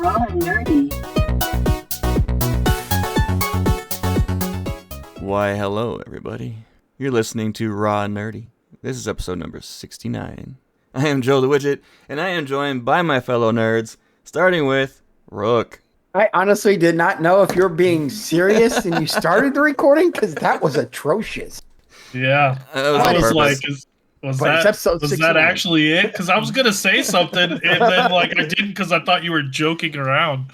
Raw and Nerdy. Why, hello, everybody. You're listening to Raw and Nerdy. This is episode number 69. I am Joe the Wigit, and I am joined by my fellow nerds, starting with Rook. I honestly did not know if you're being serious and you started the recording, because that was atrocious. Yeah. That was I on was purpose. was that actually it? Because I was going to say something, and then I didn't because I thought you were joking around.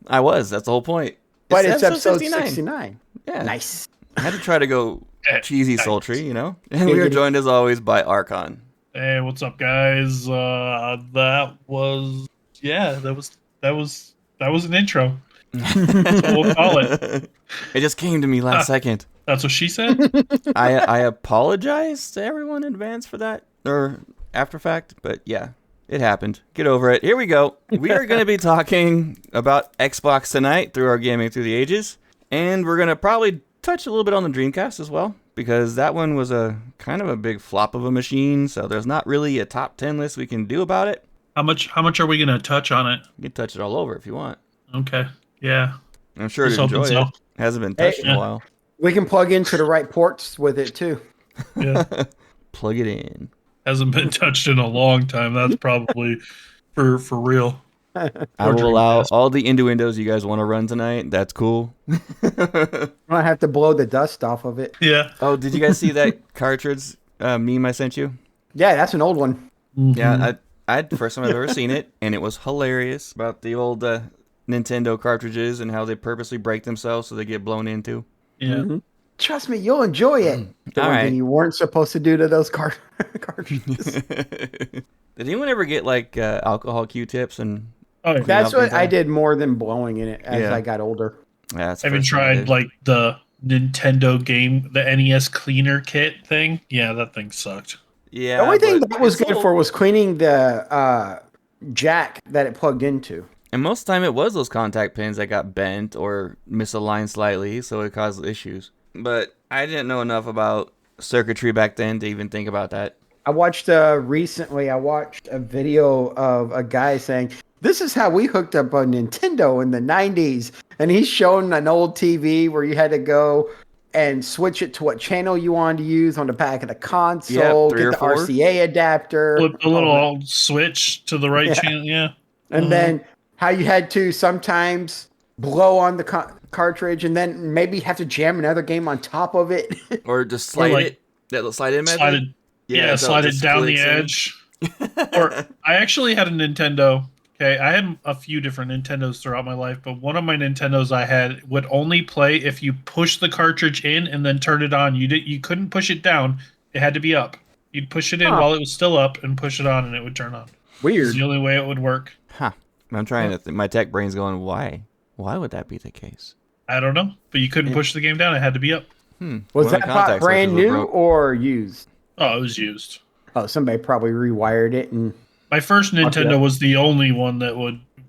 I was. That's the whole point. But it's episode 69. Yeah. Nice. I had to try to go cheesy, Nice. sultry, you know? And we are joined, as always, by Archon. Hey, what's up, guys? That was an intro. That's what we'll call it. It just came to me last second. That's what she said? I apologize to everyone in advance for that, or after fact, but yeah, it happened. Get over it. Here we go. We are going to be talking about Xbox tonight through our Gaming Through the Ages, and we're going to probably touch a little bit on the Dreamcast as well, because that one was a kind of a big flop of a machine, so there's not really a top 10 list we can do about it. How much are we going to touch on it? You can touch it all over if you want. Okay. Yeah. I'm sure Just to enjoy hoping so. it. Hasn't been touched in a while. We can plug into the right ports with it, too. Yeah. Plug it in. Hasn't been touched in a long time. That's probably for real. I will allow all the innuendos you guys want to run tonight. That's cool. I don't have to blow the dust off of it. Yeah. Oh, did you guys see that cartridge meme I sent you? Yeah, that's an old one. Mm-hmm. Yeah, I first time I've ever seen it, and it was hilarious about the old Nintendo cartridges and how they purposely break themselves so they get blown into. Yeah. Mm-hmm. Trust me, you'll enjoy it. The All one right. thing you weren't supposed to do to those cartridges. Did anyone ever get alcohol Q-tips and? Oh, yeah. That's what I inside? did more than blowing in it as Yeah. I got older. Yeah, that's the Have you first thing I tried did. the Nintendo game, the NES cleaner kit thing? Yeah, that thing sucked. Yeah, The only thing but that was it's good for was cleaning the jack that it plugged into. And most of the time it was those contact pins that got bent or misaligned slightly, so it caused issues. But I didn't know enough about circuitry back then to even think about that. I watched recently. I watched a video of a guy saying, "This is how we hooked up a Nintendo in the '90s," and he's showing an old TV where you had to go and switch it to what channel you wanted to use on the back of the console, 3 or get the 4. RCA adapter, Flip the little switch to the right Yeah. channel. Yeah. and then how you had to sometimes blow on the cartridge and then maybe have to jam another game on top of it. Or just slide like- it. That slide in method? Slide it, yeah, so slide it just down the clicks in. edge. Or I actually had a Nintendo. Okay, I had a few different Nintendos throughout my life, but one of my Nintendos I had would only play if you push the cartridge in and then turn it on. You couldn't push it down. It had to be up. You'd push it in while it was still up and push it on, and it would turn on. It's Weird. the only way it would work. Huh. I'm trying to think. My tech brain's going, why? Why would that be the case? I don't know, but you couldn't push the game down. It had to be up. Was One of that the bot contact brand switches was new broke. or used? Oh, it was used. Oh, somebody probably rewired it and My first Fuck Nintendo yeah. was the only one that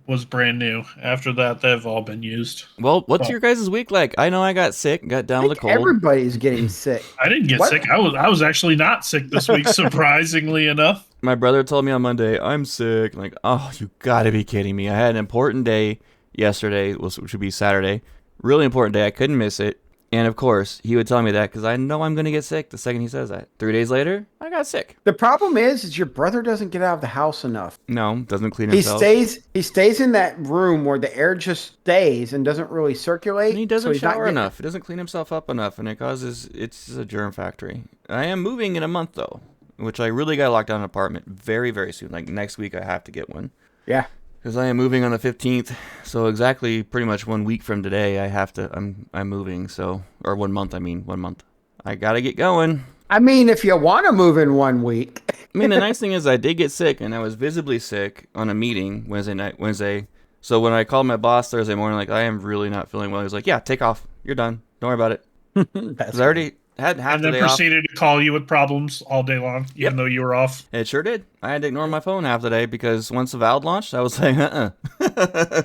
was brand new. After that, they've all been used. Well, what's Well- your guys' week like? I know I got sick, got down I with a think cold. everybody's getting sick. I didn't get What? sick. I was actually not sick this week, surprisingly enough. My brother told me on Monday, I'm sick. I'm like, oh, you gotta be kidding me. I had an important day yesterday, which would be Saturday. Really important day. I couldn't miss it. And of course, he would tell me that because I know I'm going to get sick the second he says that. 3 days later, I got sick. The problem is your brother doesn't get out of the house enough. No, doesn't clean He himself. stays in that room where the air just stays and doesn't really circulate. And he so doesn't he's not shower getting- enough. He doesn't clean himself up enough, and it's a germ factory. I am moving in a month, though, which I really got to lock down an apartment very, very soon. Like next week, I have to get one. Yeah. Because I am moving on the 15th, so exactly pretty much 1 week from today, I'm moving, so, or 1 month, 1 month. I gotta get going. I mean, if you want to move in 1 week. I mean, the nice thing is I did get sick, and I was visibly sick on a meeting Wednesday. So when I called my boss Thursday morning, like, I am really not feeling well, he was like, yeah, take off. You're done. Don't worry about it. That's Because I already had half And the then day off. proceeded to call you with problems all day long, even though you were off. It sure did. I had to ignore my phone half the day because once the Valve launched, I was like, I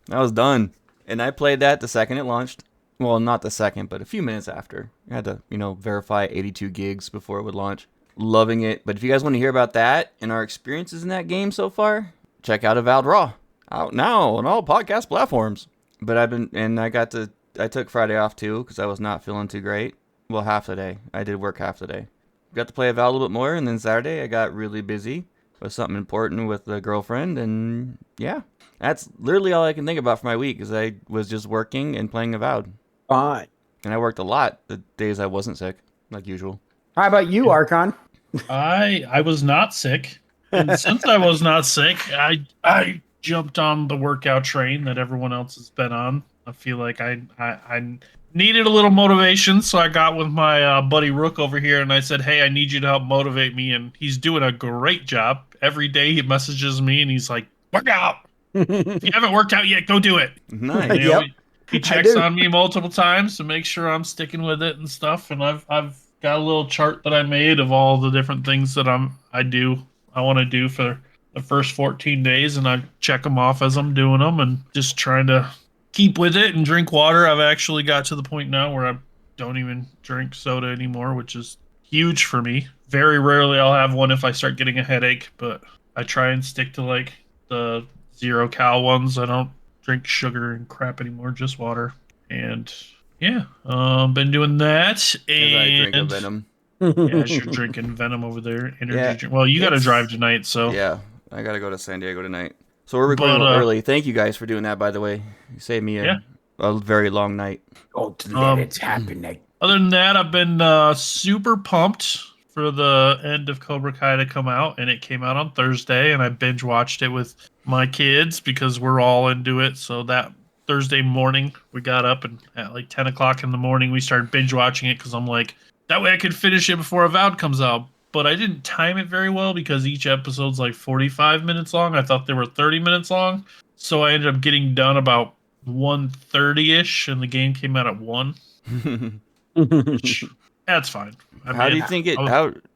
was done. And I played that the second it launched. Well, not the second, but a few minutes after. I had to, verify 82 gigs before it would launch. Loving it. But if you guys want to hear about that and our experiences in that game so far, check out Avowed Raw. Out now on all podcast platforms. But I took Friday off too because I was not feeling too great. Well, half the day. I did work half the day. Got to play Avowed a little bit more, and then Saturday I got really busy with something important with the girlfriend, and yeah. That's literally all I can think about for my week is I was just working and playing Avowed. Fine. And I worked a lot the days I wasn't sick, like usual. How about you, Archon? I was not sick, and since I was not sick, I jumped on the workout train that everyone else has been on. I feel like I needed a little motivation, so I got with my buddy Rook over here, and I said, "Hey, I need you to help motivate me." And he's doing a great job. Every day he messages me, and he's like, "Work out. If you haven't worked out yet, go do it." Nice. You know, Yep. he checks on me multiple times to make sure I'm sticking with it and stuff. And I've got a little chart that I made of all the different things that I want to do for the first 14 days, and I check them off as I'm doing them, and just trying to keep with it and drink water. I've actually got to the point now where I don't even drink soda anymore, which is huge for me. Very rarely I'll have one if I start getting a headache, but I try and stick to like the 0-cal ones. I don't drink sugar and crap anymore, just water. And yeah, been doing that. And As I drink a Venom. yeah, as you're drinking Venom over there, Yeah, drink. Well, you got to it's- drive tonight, so Yeah, I gotta go to San Diego tonight. So we're recording a little early. Thank you guys for doing that, by the way. You saved me a very long night. Oh, it's happening. Other than that, I've been super pumped for the end of Cobra Kai to come out, and it came out on Thursday, and I binge watched it with my kids because we're all into it. So that Thursday morning, we got up, and at like 10 o'clock in the morning, we started binge watching it because I'm like, that way I could finish it before Avowed comes out. But I didn't time it very well because each episode's like 45 minutes long. I thought they were 30 minutes long. So I ended up getting done about 1:30-ish, and the game came out at 1. That's fine. How do you think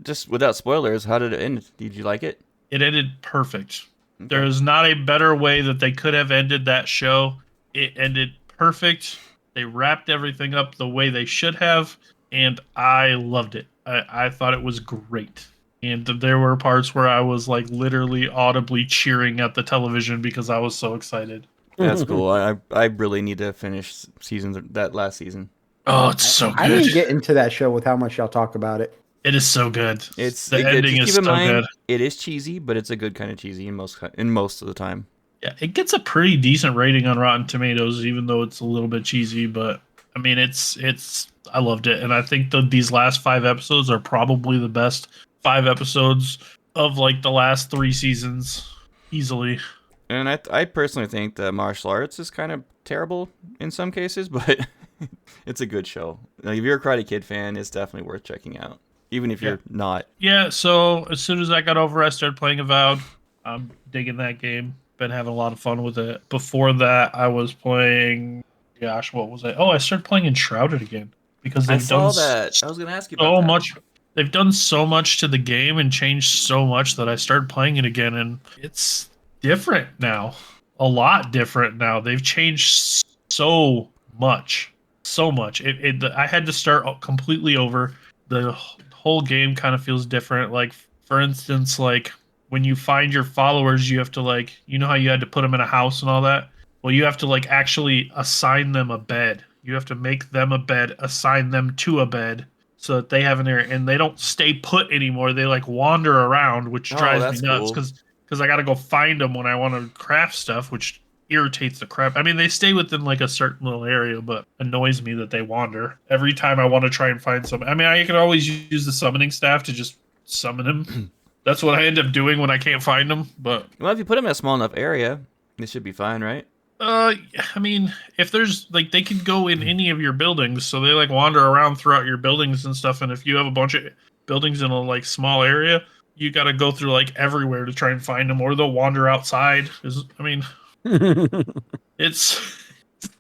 just without spoilers, how did it end? Did you like it? It ended perfect. Okay. There is not a better way that they could have ended that show. It ended perfect. They wrapped everything up the way they should have, and I loved it. I thought it was great. And there were parts where I was like literally audibly cheering at the television because I was so excited. That's cool. I really need to finish that last season. Oh, it's so good. I didn't get into that show with how much y'all talk about it. It is so good. The ending is so good. It is cheesy, but it's a good kind of cheesy in most of the time. Yeah, it gets a pretty decent rating on Rotten Tomatoes, even though it's a little bit cheesy. But I mean, I loved it, and I think these last 5 episodes are probably the best 5 episodes of like the last 3 seasons, easily. And I personally think the martial arts is kind of terrible in some cases, but it's a good show. Like, if you're a Karate Kid fan, it's definitely worth checking out, even if you're not. Yeah, so as soon as I got over, I started playing Avowed. I'm digging that game. Been having a lot of fun with it. Before that, I was playing... Gosh, what was I? Oh, I started playing Enshrouded again. Because they've done that. I was going to ask you so about that. much. They've done so much to the game and changed so much that I started playing it again, and it's different now. A lot different now. They've changed so much. So much. I had to start completely over. The whole game kind of feels different. Like, for instance, like when you find your followers, you have to like, you know how you had to put them in a house and all that? Well, you have to like actually assign them a bed. You have to make them a bed, assign them to a bed so that they have an area, and they don't stay put anymore. They like wander around, which drives me nuts because I got to go find them when I want to craft stuff, which irritates the crap. I mean, they stay within like a certain little area, but annoys me that they wander every time I want to try and find some. I mean, I can always use the summoning staff to just summon them. That's what I end up doing when I can't find them. But well, if you put them in a small enough area, it should be fine, right? I mean, if there's like, they could go in any of your buildings, so they like wander around throughout your buildings and stuff. And if you have a bunch of buildings in a like small area, you got to go through like everywhere to try and find them, or they'll wander outside. It's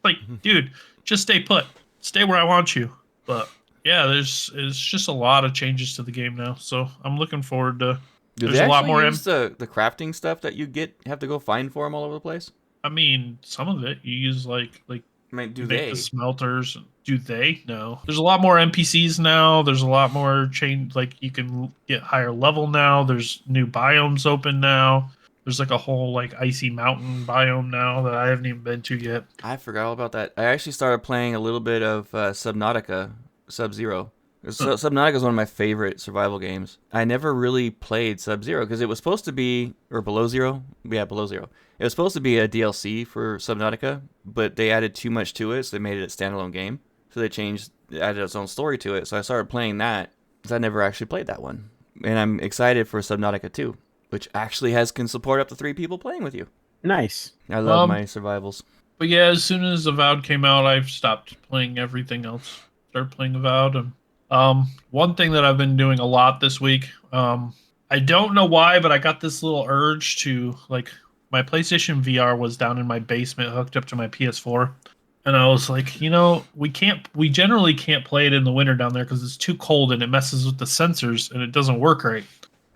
like, dude, just stay put, stay where I want you. But yeah, it's just a lot of changes to the game now, so I'm looking forward to. There's a lot more. Use the crafting stuff that you have to go find for them all over the place. I mean, some of it you use like. I mean, the smelters? Do they? No. There's a lot more NPCs now. There's a lot more change. Like, you can get higher level now. There's new biomes open now. There's like a whole like icy mountain biome now that I haven't even been to yet. I forgot all about that. I actually started playing a little bit of Subnautica, Sub-Zero. Subnautica is one of my favorite survival games. I never really played Sub-Zero because it was supposed to be, or Below Zero. Yeah, Below Zero. It was supposed to be a DLC for Subnautica, but they added too much to it, so they made it a standalone game. So they added its own story to it. So I started playing that because I never actually played that one. And I'm excited for Subnautica 2, which actually can support up to 3 people playing with you. Nice. I love my survivals. But yeah, as soon as Avowed came out, I've stopped playing everything else. Started playing Avowed. And one thing that I've been doing a lot this week, I don't know why, but I got this little urge to, like, my PlayStation VR was down in my basement hooked up to my PS4. And I was like, we generally can't play it in the winter down there because it's too cold and it messes with the sensors and it doesn't work right.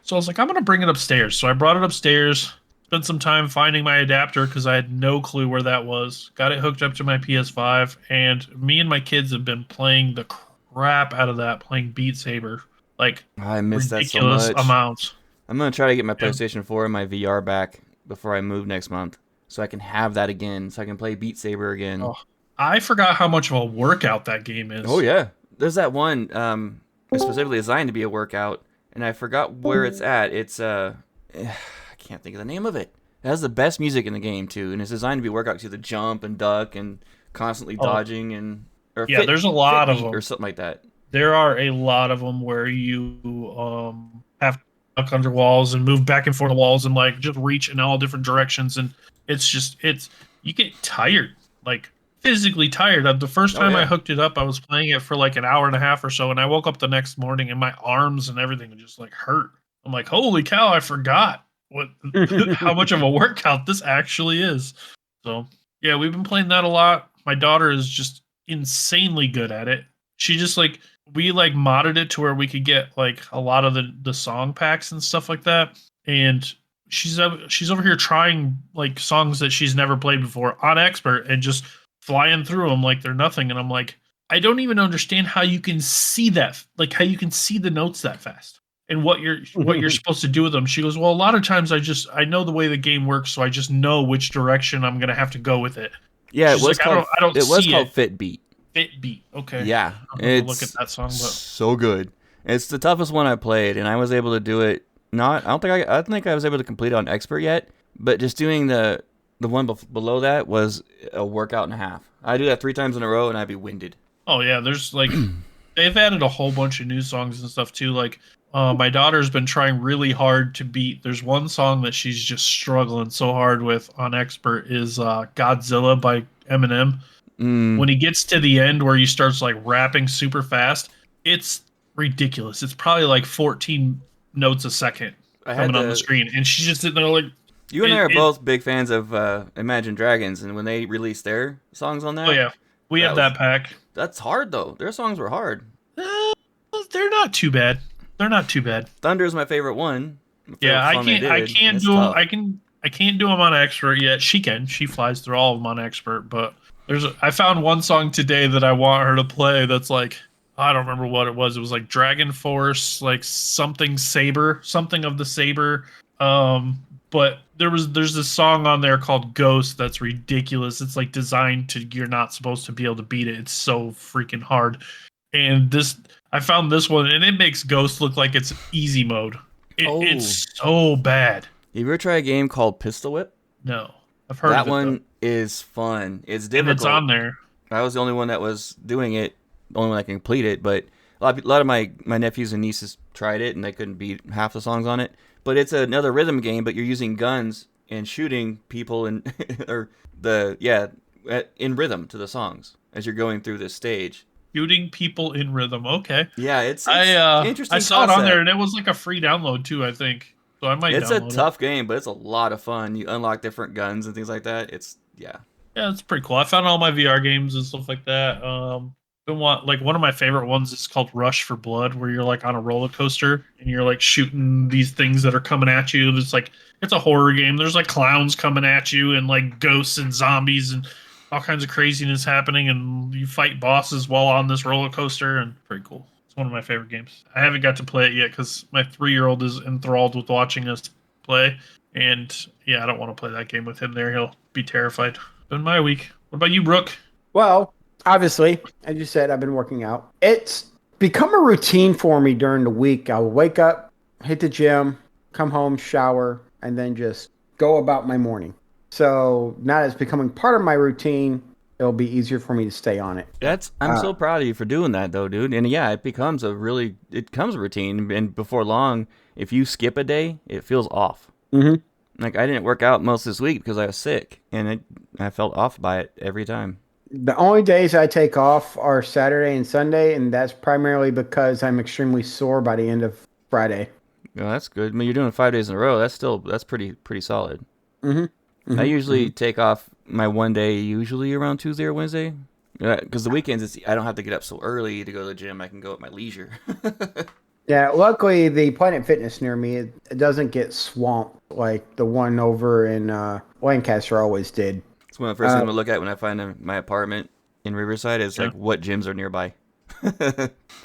So I was like, I'm going to bring it upstairs. So I brought it upstairs, spent some time finding my adapter because I had no clue where that was. Got it hooked up to my PS5, and me and my kids have been playing the crap out of that, playing Beat Saber. Like, I miss that so ridiculous much. amounts. I'm going to try to get my PlayStation 4 and my VR back before I move next month so I can have that again, so I can play Beat Saber again. Oh, I forgot how much of a workout that game is. Oh, yeah. There's that one specifically designed to be a workout, and I forgot where it's at. It's, I can't think of the name of it. It has the best music in the game, too, and it's designed to be a workout to jump and duck and constantly dodging. There's a lot of them. Or something like that. There are a lot of them where you have to duck under walls and move back and forth on walls and like just reach in all different directions, and you get tired, like physically tired. The first time I hooked it up, I was playing it for like an hour and a half or so, and I woke up the next morning and my arms and everything just like hurt. I'm like, holy cow, I forgot how much of a workout this actually is. So yeah, we've been playing that a lot. My daughter is just insanely good at it. She just we modded it to where we could get like a lot of the song packs and stuff like that, and she's over here trying like songs that she's never played before on expert and just flying through them like they're nothing. And I'm like, I don't even understand how you can see that, like how you can see the notes that fast and what you're supposed to do with them. She goes, well, a lot of times I know the way the game works, so I just know which direction I'm gonna have to go with it. Yeah, She's it was called Fit Beat. Fit Beat. Okay. Yeah, it's look at that song, but so good. It's the toughest one I played, and I was able to do it. I don't think I was able to complete it on expert yet, but just doing the one below that was a workout and a half. I do that 3 times in a row, and I'd be winded. Oh yeah, there's they've added a whole bunch of new songs and stuff too. Like my daughter's been trying really hard to beat. There's one song that she's just struggling so hard with on expert is Godzilla by Eminem. When he gets to the end where he starts like rapping super fast, it's ridiculous. It's probably like 14 notes a second coming on the screen, and she's just sitting there like. You and I are both big fans of Imagine Dragons, and when they released their songs on that, oh yeah, we have that pack. That's hard though. Their songs were hard. They're not too bad. They're not too bad. Thunder is my favorite one. I can't do them. I can't do them on expert yet. She can. She flies through all of them on expert, but. I found one song today that I want her to play that's like, I don't remember what it was. It was like Dragon Force, like something of the Saber. But there's this song on there called Ghost that's ridiculous. It's like designed you're not supposed to be able to beat it. It's so freaking hard. And I found this one, and it makes Ghost look like it's easy mode. It's so bad. You ever try a game called Pistol Whip? No. I've heard that one is fun. It's difficult. And it's on there. I was the only one that was doing it, the only one that can complete it. But a lot of my nephews and nieces tried it, and they couldn't beat half the songs on it. But it's another rhythm game, but you're using guns and shooting people in rhythm to the songs as you're going through this stage. Shooting people in rhythm. Okay. Yeah, it's interesting. I saw it on there, and it was like a free download too, I think. So I might. It's a tough game, but it's a lot of fun. You unlock different guns and things like that. Yeah, it's pretty cool. I found all my VR games and stuff like that. One of my favorite ones is called Rush for Blood, where you're like on a roller coaster and you're like shooting these things that are coming at you. It's a horror game. There's like clowns coming at you and like ghosts and zombies and all kinds of craziness happening, and you fight bosses while on this roller coaster, and pretty cool. One of my favorite games. I haven't got to play it yet because my 3-year-old is enthralled with watching us play, and Yeah, I don't want to play that game with him there. He'll be terrified. Been my week. What about you, Brooke? Well, obviously, as you said, I've been working out. It's become a routine for me during the week. I'll wake up, hit the gym, come home, shower, and then just go about my morning. So now that it's becoming part of my routine, it'll be easier for me to stay on it. I'm so proud of you for doing that, though, dude. And yeah, it becomes a routine. And before long, if you skip a day, it feels off. Mm-hmm. Like, I didn't work out most this week because I was sick, and I felt off by it every time. The only days I take off are Saturday and Sunday, and that's primarily because I'm extremely sore by the end of Friday. Well, that's good. I mean, you're doing it 5 days in a row. That's pretty solid. Mm-hmm. Mm-hmm. I usually take off my one day, usually around Tuesday or Wednesday, because the weekends I don't have to get up so early to go to the gym. I can go at my leisure. Yeah, luckily the Planet Fitness near me, it doesn't get swamped like the one over in Lancaster always did. It's one of the first things I'm gonna look at when I find my apartment in Riverside is like what gyms are nearby.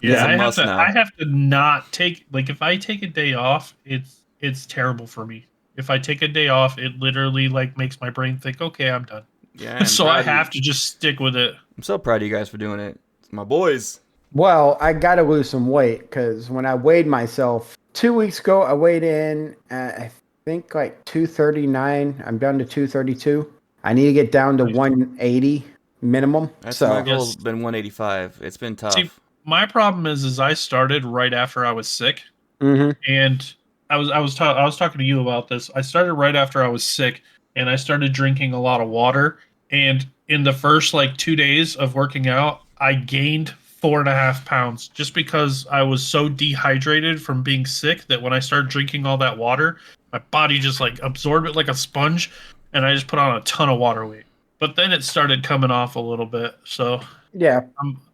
Yeah, I have to not take, like, if I take a day off, it's terrible for me. If I take a day off, it literally like makes my brain think, okay, I'm done. Yeah, so I have to just stick with it. I'm so proud of you guys for doing it. It's my boys. Well, I got to lose some weight because when I weighed myself 2 weeks ago, I weighed in at, I think, like 239. I'm down to 232. I need to get down to 180 minimum. That's my goal's been 185. It's been tough. See, my problem is I started right after I was sick, and I was talking to you about this. I started right after I was sick, and I started drinking a lot of water. And in the first like 2 days of working out, I gained 4.5 pounds just because I was so dehydrated from being sick that when I started drinking all that water, my body just like absorbed it like a sponge, and I just put on a ton of water weight. But then it started coming off a little bit, so yeah,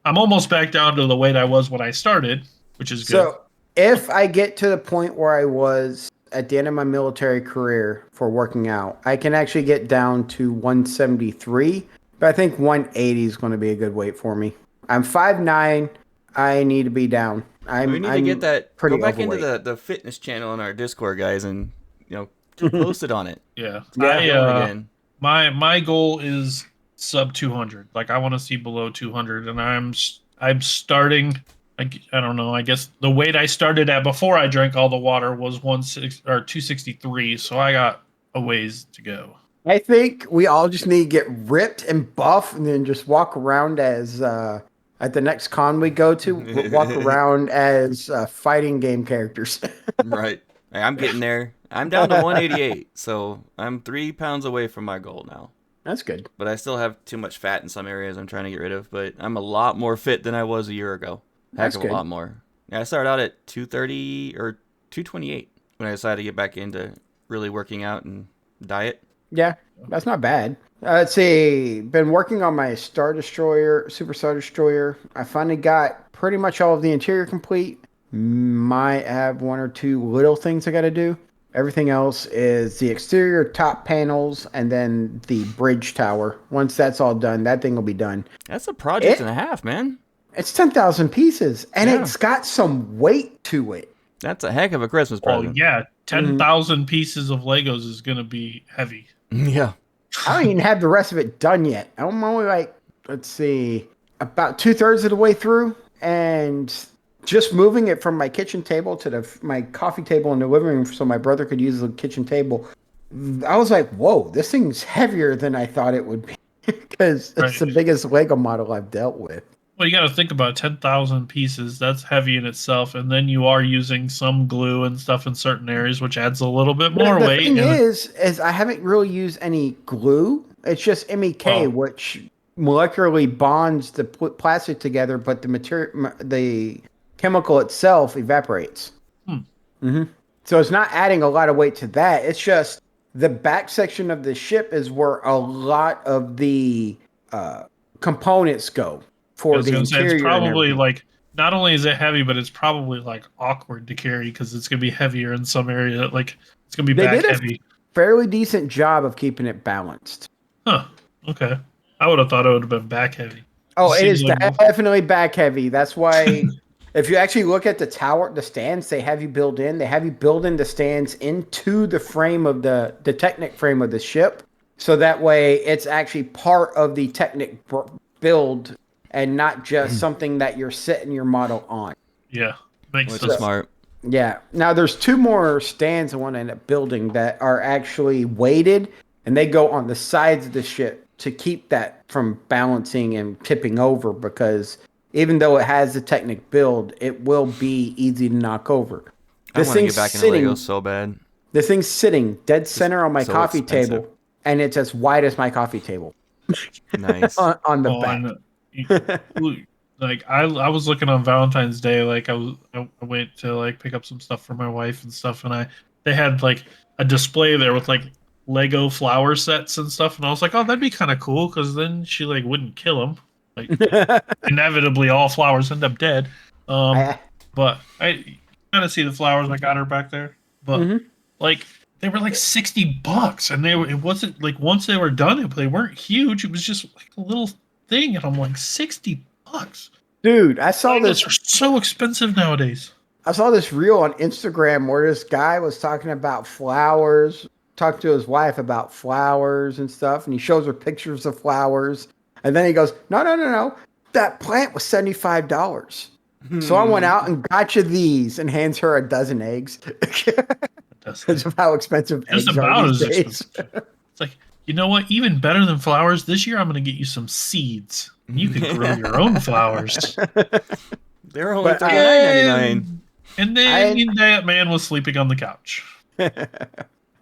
I'm almost back down to the weight I was when I started, which is good. So if I get to the point where I was at the end of my military career for working out, I can actually get down to 173, but I think 180 is going to be a good weight for me. I'm 5'9". I need to be down. We need to get that. Go back overweight. into the fitness channel on our Discord, guys, and keep posted on it. Yeah. Again. My goal is sub 200. Like, I want to see below 200, and I'm starting. I don't know. I guess the weight I started at before I drank all the water was 263. So I got a ways to go. I think we all just need to get ripped and buff, and then just walk around as at the next con we go to. Walk around as fighting game characters. Right. Hey, I'm getting there. I'm down to 188, so I'm 3 pounds away from my goal now. That's good. But I still have too much fat in some areas I'm trying to get rid of, but I'm a lot more fit than I was a year ago. Heck of a lot more. Yeah, I started out at 230 or 228 when I decided to get back into really working out and diet. Yeah, that's not bad. Let's see. Been working on my Super Star Destroyer. I finally got pretty much all of the interior complete. Might have one or two little things I got to do. Everything else is the exterior top panels and then the bridge tower. Once that's all done, that thing will be done. That's a project and a half, man. It's 10,000 pieces, and it's got some weight to it. That's a heck of a Christmas present. Oh, yeah. 10,000 pieces of Legos is going to be heavy. Yeah. I don't even have the rest of it done yet. I'm only like, let's see, about 2/3 of the way through, and just moving it from my kitchen table to my coffee table in the living room so my brother could use the kitchen table. I was like, whoa, this thing's heavier than I thought it would be because it's the biggest Lego model I've dealt with. Well, you got to think about 10,000 pieces. That's heavy in itself. And then you are using some glue and stuff in certain areas, which adds a little bit more weight. The thing is I haven't really used any glue. It's just MEK, which molecularly bonds the plastic together, but the chemical itself evaporates. So it's not adding a lot of weight to that. It's just the back section of the ship is where a lot of the components go. For the interior, it's probably like, not only is it heavy, but it's probably like awkward to carry because it's gonna be heavier in some area. Like, it's gonna be back heavy. Fairly decent job of keeping it balanced. Huh. Okay. I would have thought it would have been back heavy. Oh, it is definitely back heavy. That's why If you actually look at the tower, the stands they have you build in, they have you build in the stands into the frame of the Technic frame of the ship. So that way it's actually part of the Technic build and not just something that you're setting your model on. Yeah, makes Which sense. is smart. Yeah. Now there's 2 more stands I want to end up building that are actually weighted, and they go on the sides of the ship to keep that from balancing and tipping over, because even though it has the Technic build, it will be easy to knock over. I want to get back into Lego so bad. This thing's sitting dead center on my so coffee expensive. table, and it's as wide as my coffee table Nice. on the Oh, back. Like I was looking on Valentine's Day, like I went to like pick up some stuff for my wife and stuff, and they had like a display there with like Lego flower sets and stuff, and I was like, oh, that'd be kind of cool, because then she like wouldn't kill them. Like inevitably, all flowers end up dead. But I kind of see the flowers I got her back there, but like they were like $60, and it wasn't like once they were done, they weren't huge. It was just like a little thing, and I'm like $60. Dude, I saw Legos this. are so expensive nowadays. I saw this reel on Instagram where this guy was talking about flowers, talking to his wife about flowers and stuff, and he shows her pictures of flowers, and then he goes, "No, that plant was $75." So I went out and got you these, and hands her a dozen eggs because of how expensive eggs Just are about these as days. expensive. It's like, you know what? Even better than flowers, this year I'm going to get you some seeds. You can grow your own flowers. They're only But, $39.99. And then that man was sleeping on the couch.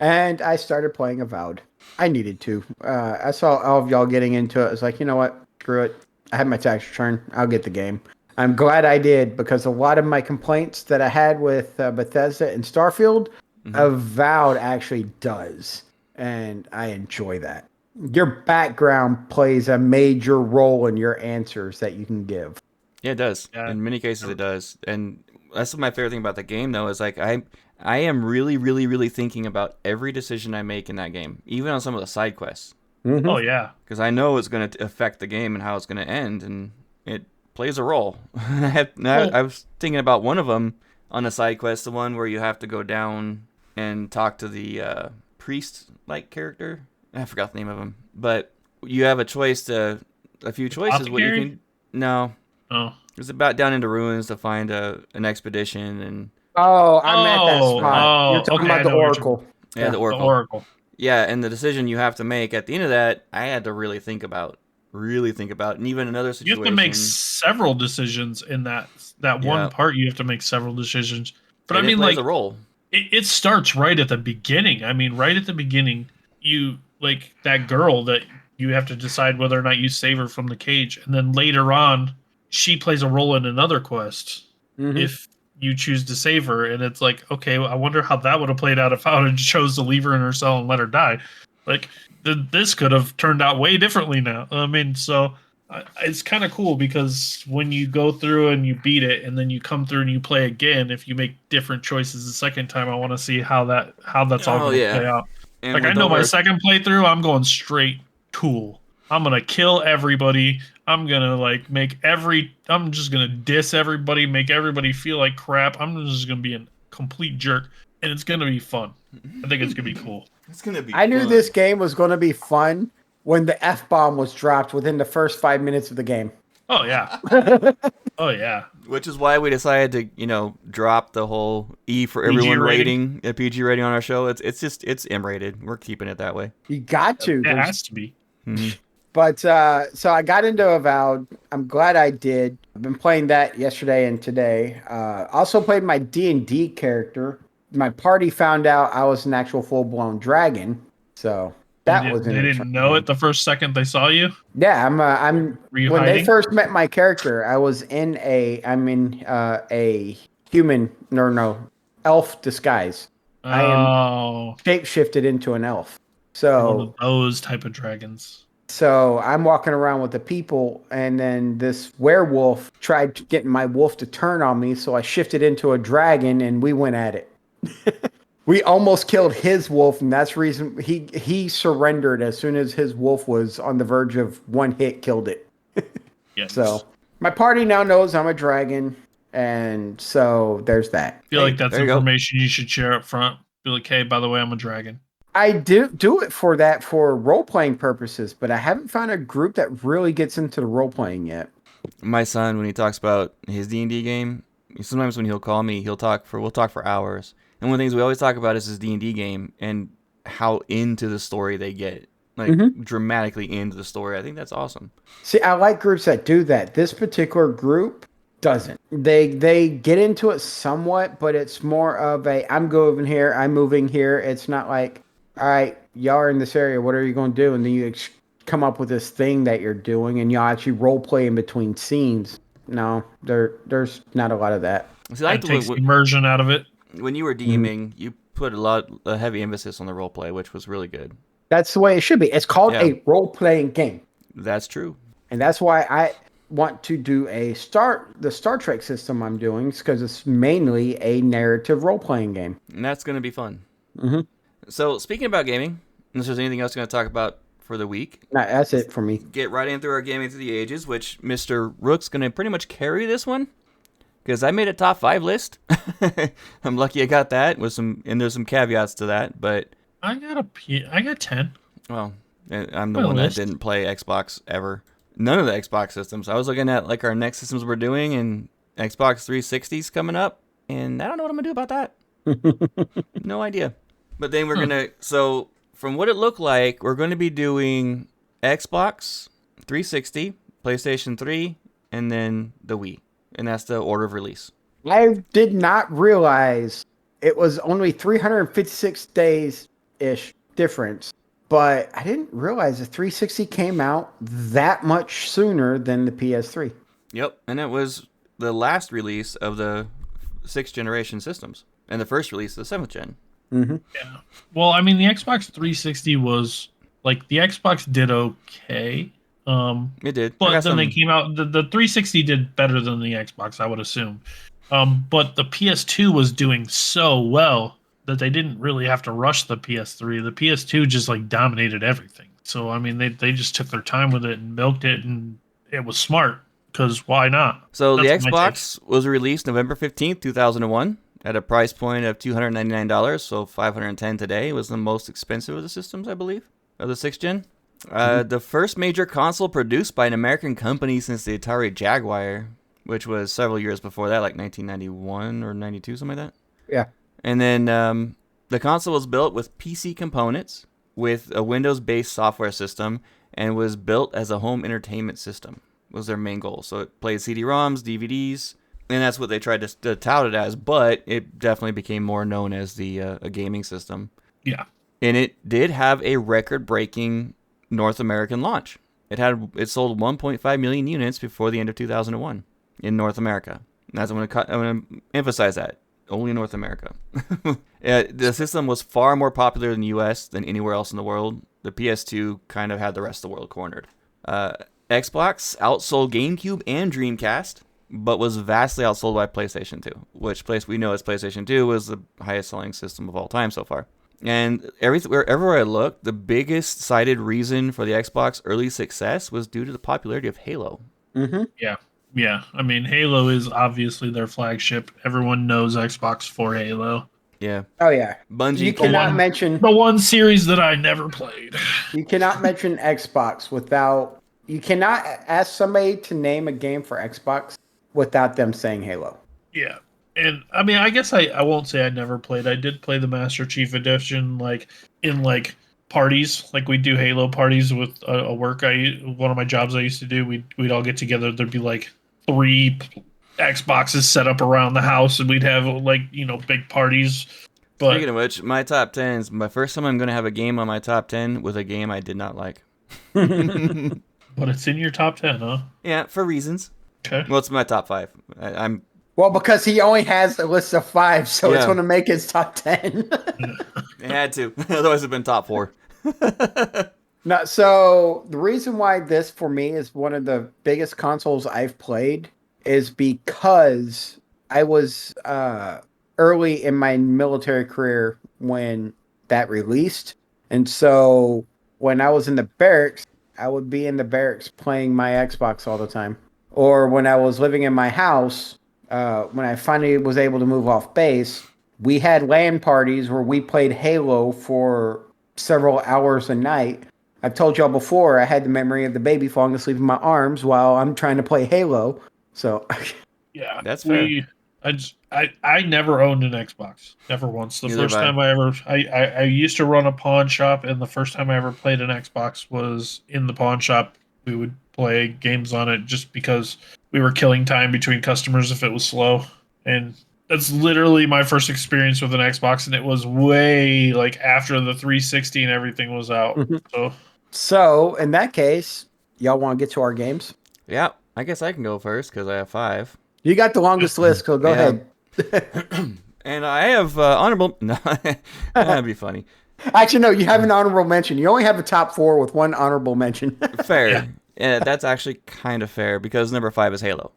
And I started playing Avowed. I needed to. I saw all of y'all getting into it. I was like, you know what? Screw it. I had my tax return. I'll get the game. I'm glad I did, because a lot of my complaints that I had with Bethesda and Starfield, Avowed actually does. And I enjoy that. Your background plays a major role in your answers that you can give. Yeah, it does. Yeah. In many cases, it does. And that's my favorite thing about the game, though, is like I am really, really, really thinking about every decision I make in that game, even on some of the side quests. Mm-hmm. Oh, yeah. Because I know it's going to affect the game and how it's going to end, and it plays a role. I was thinking about one of them on a side quest, the one where you have to go down and talk to the priest-like character. I forgot the name of him, but you have a few choices. What you can no. Oh. It's about down into ruins to find an expedition and Oh, I'm at that spot. You're talking about the Oracle. the The Oracle. Oracle. Yeah, and the decision you have to make at the end of that, I had to really think about, and even another situation. You have to make several decisions in that one part. You have to make several decisions. But and I mean, plays like, a role. it starts right at the beginning. I mean, right at the beginning, you like that girl that you have to decide whether or not you save her from the cage, and then later on, she plays a role in another quest if you choose to save her. And it's like, okay, well, I wonder how that would have played out if I would have chose to leave her in her cell and let her die. Like, this could have turned out way differently now. I mean, so it's kind of cool, because when you go through and you beat it, and then you come through and you play again, if you make different choices the second time, I want to see how that's all going to play out. And like, I know my second playthrough, I'm going straight tool. I'm going to kill everybody. I'm going to I'm just going to diss everybody, make everybody feel like crap. I'm just going to be a complete jerk, and it's going to be fun. I think it's going to be cool. It's going to be I knew fun. this game was going to be fun when the F-bomb was dropped within the first 5 minutes of the game. Oh, yeah. Oh, yeah. Which is why we decided to, drop the whole E for everyone rating, a PG rating on our show. It's M-rated. We're keeping it that way. You got to. It has to be. But so I got into Avowed. I'm glad I did. I've been playing that yesterday and today. Also played my D&D character. My party found out I was an actual full-blown dragon. So that was They didn't know it the first second they saw you? Yeah, I'm Were you when hiding? they first met my character, I'm in a human elf disguise. I am shape-shifted into an elf. So one of those type of dragons. So I'm walking around with the people, and then this werewolf tried getting my wolf to turn on me, so I shifted into a dragon, and we went at it. We almost killed his wolf, and that's the reason he surrendered as soon as his wolf was on the verge of one hit, killed it. Yes. So my party now knows I'm a dragon, And so there's that. I feel like that's there you go. information you should share up front. Be like, hey, by the way, I'm a dragon. I do it for role playing purposes, but I haven't found a group that really gets into the role playing yet. My son, when he talks about his D&D game, sometimes when he'll call me, we'll talk for hours. And one of the things we always talk about is his D&D game and how into the story they get, like dramatically into the story. I think that's awesome. See, I like groups that do that. This particular group doesn't. They get into it somewhat, but it's more of I'm going here, I'm moving here. It's not like, all right, y'all are in this area, what are you going to do? And then you come up with this thing that you're doing, and y'all actually role play in between scenes. No, there's not a lot of that. See, that takes immersion out of it. When you were DMing, you put a heavy emphasis on the role play, which was really good. That's the way it should be. It's called a role playing game. That's true, and that's why I want to do the Star Trek system I'm doing, because it's mainly a narrative role playing game, and that's going to be fun. Mm-hmm. So, speaking about gaming, unless there's anything else you're going to talk about for the week, that's it for me. Get right in through our gaming through the ages, which Mr. Rook's going to pretty much carry this one, because I made a top 5 list. I'm lucky I got that and there's some caveats to that, but I got 10. Well, I'm the one that didn't play Xbox ever. None of the Xbox systems. I was looking at like our next systems we're doing, and Xbox 360's coming up, and I don't know what I'm gonna do about that. No idea. But then we're gonna. So from what it looked like, we're going to be doing Xbox 360, PlayStation 3, and then the Wii, and that's the order of release. I did not realize it was only 356 days-ish difference, but I didn't realize the 360 came out that much sooner than the PS3. Yep, and it was the last release of the 6th generation systems, and the first release of the 7th gen. Mm-hmm. Yeah. Well, I mean, the Xbox 360 was like the Xbox did okay. It did, but then they came out. The 360 did better than the Xbox, I would assume. But the PS2 was doing so well that they didn't really have to rush the PS3. The PS2 just like dominated everything. So I mean, they just took their time with it and milked it, and it was smart because why not? So the Xbox was released November 15th, 2001. At a price point of $299, so $510 today. It was the most expensive of the systems, I believe, of the 6th gen. The first major console produced by an American company since the Atari Jaguar, which was several years before that, like 1991 or 92, something like that. Yeah. And then the console was built with PC components, with a Windows-based software system, and was built as a home entertainment system, was their main goal. So it played CD-ROMs, DVDs, and that's what they tried to tout it as, but it definitely became more known as a gaming system. Yeah. And it did have a record-breaking North American launch. It sold 1.5 million units before the end of 2001 in North America. And I'm going to emphasize that. Only in North America. The system was far more popular in the U.S. than anywhere else in the world. The PS2 kind of had the rest of the world cornered. Xbox outsold GameCube and Dreamcast, but was vastly outsold by PlayStation 2, which we know as PlayStation 2 was the highest selling system of all time so far. And wherever I looked, the biggest cited reason for the Xbox early success was due to the popularity of Halo. Mm-hmm. Yeah. I mean, Halo is obviously their flagship. Everyone knows Xbox for Halo. Yeah. Oh, yeah. Bungie. You cannot mention the one series that I never played. You cannot mention Xbox without... You cannot ask somebody to name a game for Xbox without them saying Halo. Yeah. And I mean, I guess I won't say I never played. I did play the Master Chief Edition, in parties. Like we'd do Halo parties with a work. One of my jobs I used to do. We'd all get together. There'd be 3 Xboxes set up around the house, and we'd have big parties. But speaking of which, my top 10 is my first time I'm going to have a game on my top 10 with a game I did not like. But it's in your top 10, huh? Yeah, for reasons. Okay. Well, it's my top 5. I'm. Well, because he only has a list of 5, so it's going to make his top 10. It had to. Otherwise, it'd been top 4. No, so the reason why this, for me, is one of the biggest consoles I've played is because I was early in my military career when that released. And so when I was in the barracks, I would be in the barracks playing my Xbox all the time. Or when I was living in my house, when I finally was able to move off base, we had LAN parties where we played Halo for several hours a night. I've told y'all before, I had the memory of the baby falling asleep in my arms while I'm trying to play Halo. So, Yeah, That's fair. I never owned an Xbox, never once. The Neither have first I. time I used to run a pawn shop, and the first time I ever played an Xbox was in the pawn shop. We would play games on it just because we were killing time between customers if it was slow, and that's literally my first experience with an Xbox, and it was way like after the 360 and everything was out. So so in that case, y'all want to get to our games? Yeah, I guess I can go first because I have 5. You got the longest list, so go Yeah. ahead. And I have honorable. No, that'd be funny. Actually, no, you have an honorable mention. You only have a top 4 with one honorable mention. Fair. Yeah. Yeah, that's actually kind of fair because number 5 is Halo.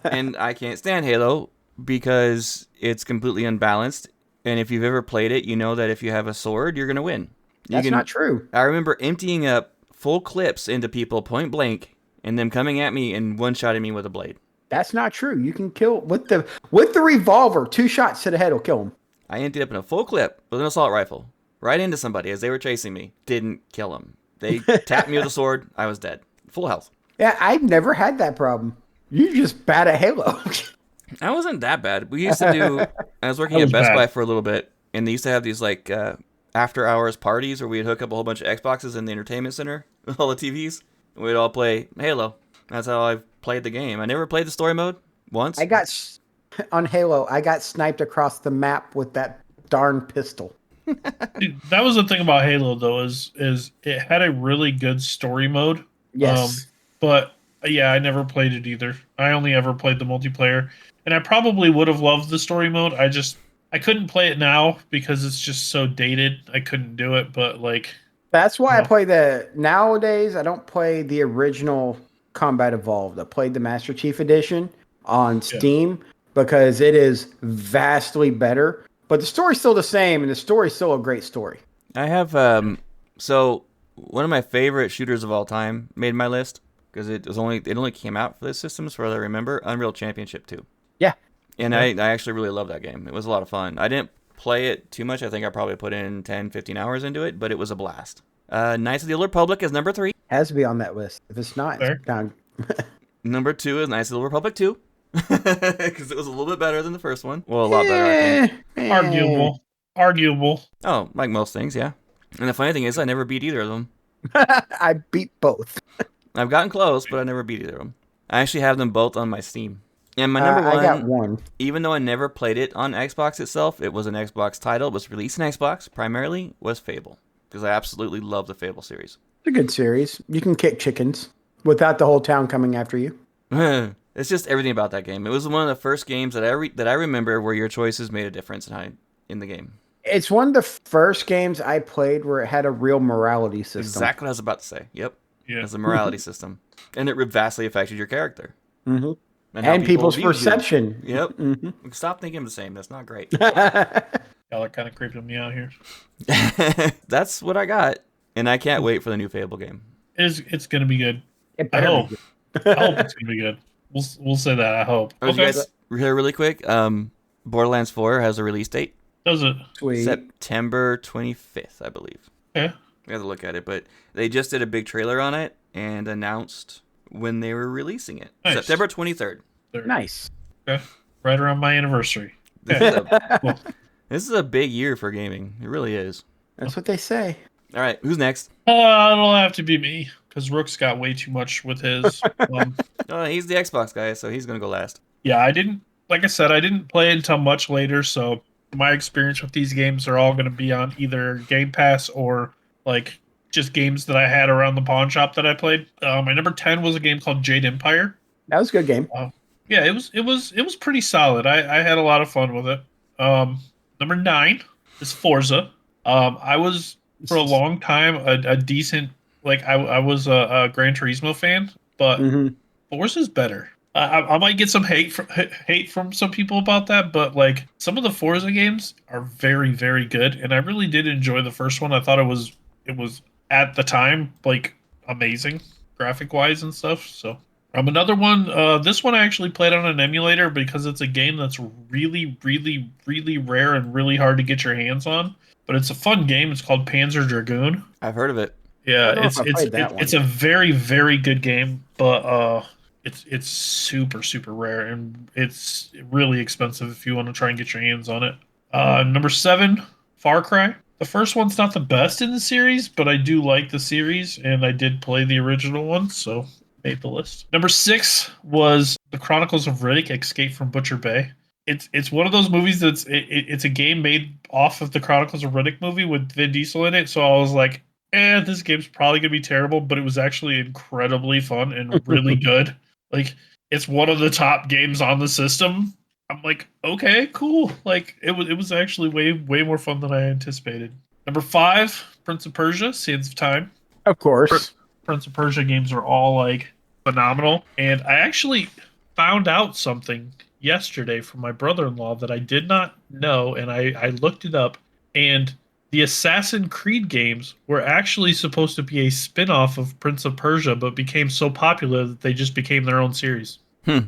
And I can't stand Halo because it's completely unbalanced. And if you've ever played it, you know that if you have a sword, you're going to win. That's not true. I remember emptying up full clips into people point blank and them coming at me and one-shotting me with a blade. That's not true. You can kill with the revolver. 2 shots to the head will kill him. I emptied up in a full clip with an assault rifle right into somebody as they were chasing me. Didn't kill them. They tapped me with a sword. I was dead. Full health. Yeah, I've never had that problem. You just bad at Halo. I wasn't that bad. We used to do. I was working That at was Best bad. Buy for a little bit, and they used to have these like after hours parties where we'd hook up a whole bunch of Xboxes in the entertainment center with all the TVs. And we'd all play Halo. That's how I played the game. I never played the story mode once. On Halo, I got sniped across the map with that darn pistol. Dude, that was the thing about Halo though is it had a really good story mode. Yes. But yeah, I never played it either. I only ever played the multiplayer, and I probably would have loved the story mode. I couldn't play it now because it's just so dated. I couldn't do it, but like That's why I no. play nowadays I don't play the original Combat Evolved. I played the Master Chief Edition on Yeah. Steam because it is vastly better. But the story's still the same, and the story's still a great story. I have so one of my favorite shooters of all time made my list because it only came out for this system as far as I remember. Unreal Championship 2. Yeah. And I actually really love that game. It was a lot of fun. I didn't play it too much. I think I probably put in 10, 15 hours into it, but it was a blast. Knights of the Old Republic is number 3. Has to be on that list. If it's not, Fair. it's down. Number 2 is Knights of the Old Republic 2. Because it was a little bit better than the first one. Well, a lot better, I think. Arguable. Oh, like most things, yeah. And the funny thing is, I never beat either of them. I beat both. I've gotten close, but I never beat either of them. I actually have them both on my Steam. And my number I got one, one. even though I never played it on Xbox itself, it was an Xbox title, it was released on Xbox, primarily, was Fable. Because I absolutely love the Fable series. It's a good series. You can kick chickens without the whole town coming after you. It's just everything about that game. It was one of the first games that I remember where your choices made a difference in the game. It's one of the first games I played where it had a real morality system. Exactly what I was about to say. Yep. Yeah. It's a morality system. And it vastly affected your character. Mm-hmm. How And people's viewed you. perception. Yep. Mm-hmm. Stop thinking the same. That's not great. Y'all are kind of creeping me out here. That's what I got. And I can't wait for the new Fable game. It's gonna be good. It I better hope. be I hope it's gonna be good. We'll say that. I hope. Oh, you guys hear really quick? Borderlands 4 has a release date. Does it? sweet. September 25th, I believe. Yeah. We have to look at it, but they just did a big trailer on it and announced when they were releasing it. Nice. September 23rd. Nice. Okay. Right around my anniversary. This, Okay. is a, Cool. this is a big year for gaming. It really is. That's what they say. All right, who's next? It'll have to be me because Rook's got way too much with his. Oh, he's the Xbox guy, so he's gonna go last. Yeah, I didn't. Like I said, I didn't play it until much later, so my experience with these games are all going to be on either Game Pass or like just games that I had around the pawn shop that I played. My number 10 was a game called Jade Empire. That was a good game. Yeah, it was pretty solid. I had a lot of fun with it. Number 9 is Forza. I was for a long time a decent I was a Gran Turismo fan, but Mhm. Forza's better. I might get some hate from some people about that, but like some of the Forza games are very, very good, and I really did enjoy the first one. I thought it was at the time like amazing graphic wise and stuff. So Another one. This one I actually played on an emulator because it's a game that's really, really, really rare and really hard to get your hands on. But it's a fun game. It's called Panzer Dragoon. I've heard of it. I Yeah, don't know if I played that one. it's a very, very good game, but it's super, super rare and it's really expensive if you want to try and get your hands on it. Number 7, Far Cry. The first one's not the best in the series, but I do like the series, and I did play the original one, so made the list. Number 6 was The Chronicles of Riddick: Escape from Butcher Bay. It's one of those movies it's a game made off of the Chronicles of Riddick movie with Vin Diesel in it, so I was like, this game's probably gonna be terrible, but it was actually incredibly fun and really good. Like, it's one of the top games on the system. I'm like, okay, cool. Like, it was actually way more fun than I anticipated. Number 5, Prince of Persia: Sands of Time. Of course. Prince of Persia games are all like phenomenal, and I actually found out something yesterday from my brother-in-law that I did not know, and I looked it up, and the Assassin's Creed games were actually supposed to be a spin-off of Prince of Persia, but became so popular that they just became their own series. Huh.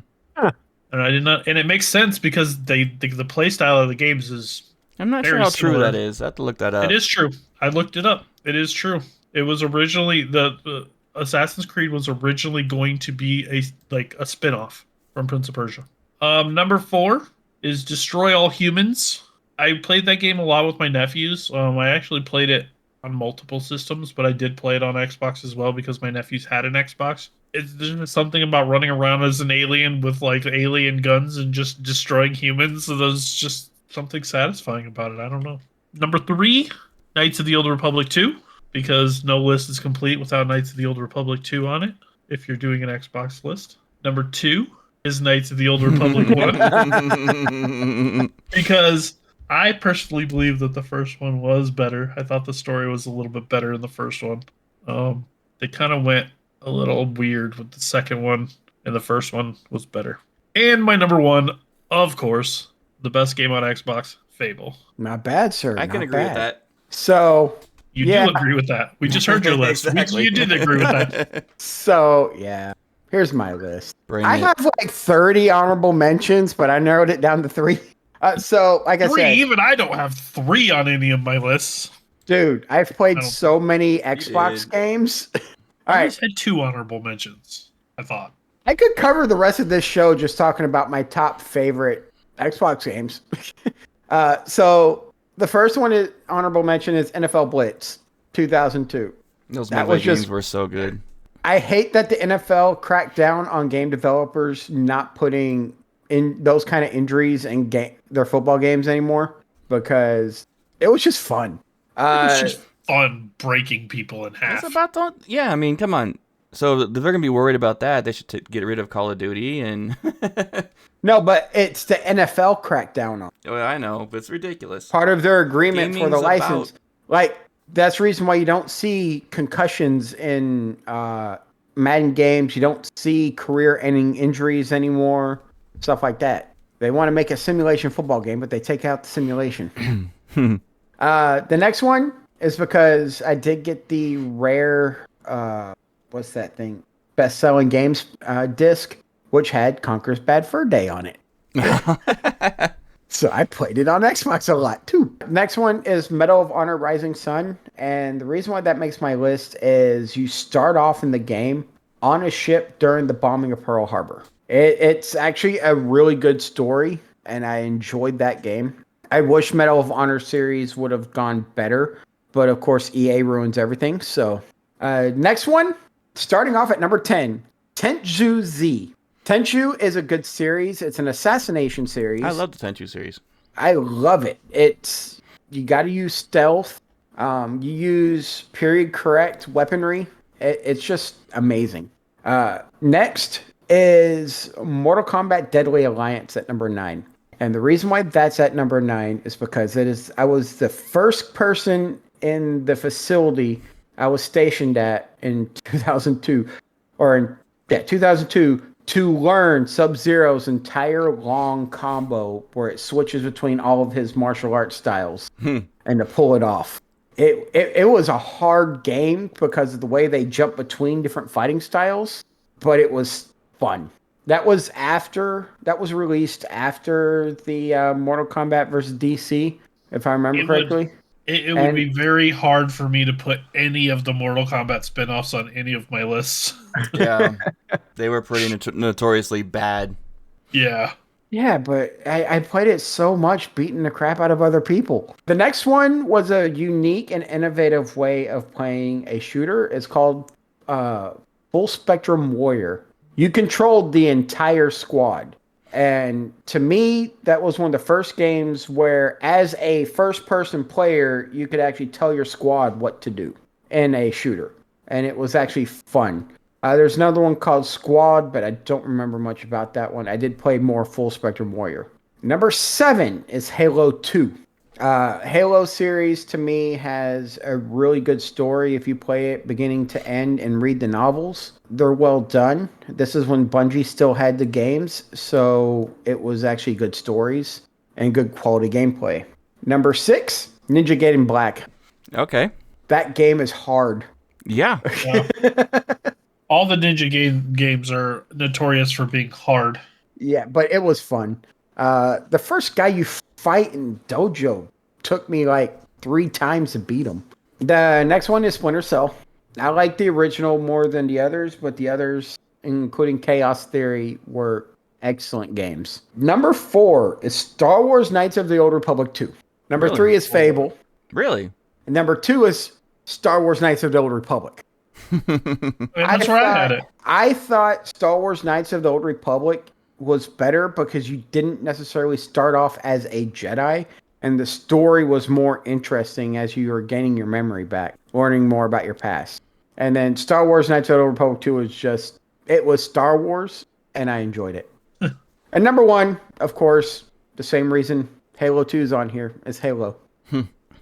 And I did not, and it makes sense because the play style of the games is. I'm not sure very how true similar. that is. I have to look that up. It is true. I looked it up. It is true. It was originally the Assassin's Creed was originally going to be a spin-off from Prince of Persia. Number 4 is Destroy All Humans. I played that game a lot with my nephews. I actually played it on multiple systems, but I did play it on Xbox as well because my nephews had an Xbox. There's something about running around as an alien with like alien guns and just destroying humans. So there's just something satisfying about it. I don't know. Number 3, Knights of the Old Republic 2, because no list is complete without Knights of the Old Republic 2 on it, if you're doing an Xbox list. Number 2 is Knights of the Old Republic 1, because I personally believe that the first one was better. I thought the story was a little bit better in the first one. They kind of went a little weird with the second one, and the first one was better. And my number 1, of course, the best game on Xbox, Fable. Not bad, sir. I can agree with that. So You do agree with that. We just heard your list. Exactly. You did agree with that. So yeah, here's my list. Bring I it. have like 30 honorable mentions, but I narrowed it down to 3. So like I 3, said, even I don't have 3 on any of my lists. dude, I've played I don't- so many Xbox did. games. All I right, just had 2 honorable mentions, I thought. I could cover the rest of this show just talking about my top favorite Xbox games. So the first one is honorable mention is NFL Blitz 2002. Those That mobile was just- games were so good. I hate that the NFL cracked down on game developers not putting in those kind of injuries in their football games anymore, because it was just fun. It's just fun breaking people in half. It's about the, yeah, I mean, come on. So if they're going to be worried about that, they should get rid of Call of Duty and... No, but it's the NFL crackdown on. Well, I know, but it's ridiculous. Part of their agreement for the Gaming's license. about- Like, that's the reason why you don't see concussions in Madden games. You don't see career-ending injuries anymore. Stuff like that. They want to make a simulation football game, but they take out the simulation. The next one is because I did get the rare, what's that thing? Best-selling games disc, which had Conker's Bad Fur Day on it. So I played it on Xbox a lot too. Next one is Medal of Honor Rising Sun. And the reason why that makes my list is you start off in the game on a ship during the bombing of Pearl Harbor. It's actually a really good story, and I enjoyed that game. I wish Medal of Honor series would have gone better, but of course EA ruins everything. So next one, starting off at number 10, Tenchu Z. Tenchu is a good series. It's an assassination series. I love the Tenchu series. I love it. You got to use stealth. You use period correct weaponry. It's just amazing. Next is Mortal Kombat Deadly Alliance at number 9. And the reason why that's at number 9 is because I was the first person in the facility I was stationed at in 2002, 2002, to learn Sub-Zero's entire long combo where it switches between all of his martial arts styles and to pull it off. It was a hard game because of the way they jump between different fighting styles, but it was fun. That was released after the Mortal Kombat versus DC, if I remember It would correctly. it would And be very hard for me to put any of the Mortal Kombat spin-offs on any of my lists. Yeah, they were pretty notoriously bad. Yeah. yeah, but I played it so much, beating the crap out of other people. The next one was a unique and innovative way of playing a shooter. It's called Full Spectrum Warrior. You controlled the entire squad. And to me, that was one of the first games where, as a first person player, you could actually tell your squad what to do in a shooter. And it was actually fun. There's another one called Squad, but I don't remember much about that one. I did play more Full Spectrum Warrior. Number 7 is Halo 2. Halo series to me has a really good story if you play it beginning to end and read the novels. They're well done. This is when Bungie still had the games, so it was actually good stories and good quality gameplay. Number 6, Ninja Gaiden Black. Okay. That game is hard. Yeah. Yeah. All the Ninja games are notorious for being hard. Yeah, but it was fun. The first guy you fight in Dojo took me like 3 times to beat him. The next one is Splinter Cell. I like the original more than the others, but the others, including Chaos Theory, were excellent games. Number 4 is Star Wars Knights of the Old Republic 2. Number Really? 3 is Fable. Really? And number 2 is Star Wars Knights of the Old Republic. And that's where I had it. I thought Star Wars Knights of the Old Republic was better because you didn't necessarily start off as a Jedi, and the story was more interesting as you were gaining your memory back, learning more about your past. And then Star Wars Knights of the Old Republic 2 was Star Wars, and I enjoyed it. And number 1, of course, the same reason Halo 2 is on here, is Halo.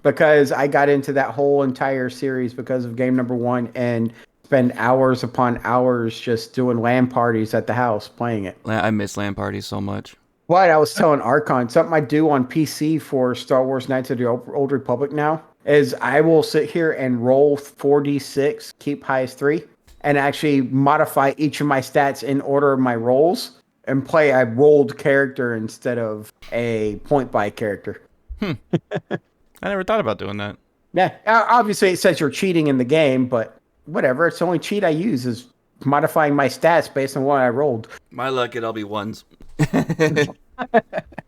Because I got into that whole entire series because of game number 1 and spend hours upon hours just doing LAN parties at the house playing it. I miss LAN parties so much. But I was telling Archon, something I do on PC for Star Wars Knights of the Old Republic now is I will sit here and roll 4d6, keep highest 3, and actually modify each of my stats in order of my rolls and play a rolled character instead of a point-buy character. I never thought about doing that. Yeah, obviously it says you're cheating in the game, but whatever. It's the only cheat I use is modifying my stats based on what I rolled. My luck, it'll be ones.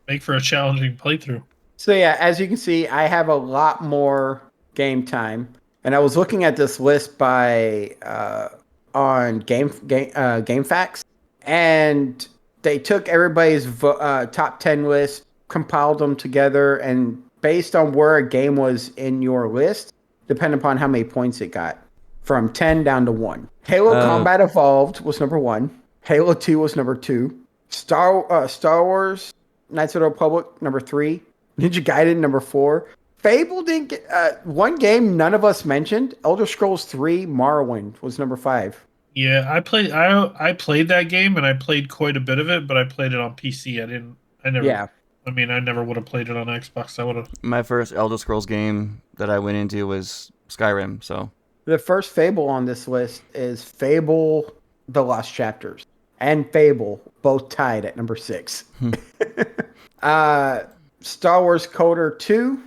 Make for a challenging playthrough. So yeah, as you can see, I have a lot more game time, and I was looking at this list by on GameFAQs, and they took everybody's top 10 list, compiled them together, and based on where a game was in your list, depending upon how many points it got, from 10 down to 1. Halo Combat Evolved was number 1. Halo 2 was number 2. Star Wars Knights of the Republic number 3. Ninja Gaiden number 4. Fable didn't get one game none of us mentioned. Elder Scrolls 3 Morrowind was number 5. Yeah, I played that game and I played quite a bit of it, but I played it on PC. I never would have played it on Xbox. I would have. My first Elder Scrolls game that I went into was Skyrim, so. The first Fable on this list is Fable The Lost Chapters and Fable, both tied at number 6. Star Wars Coder 2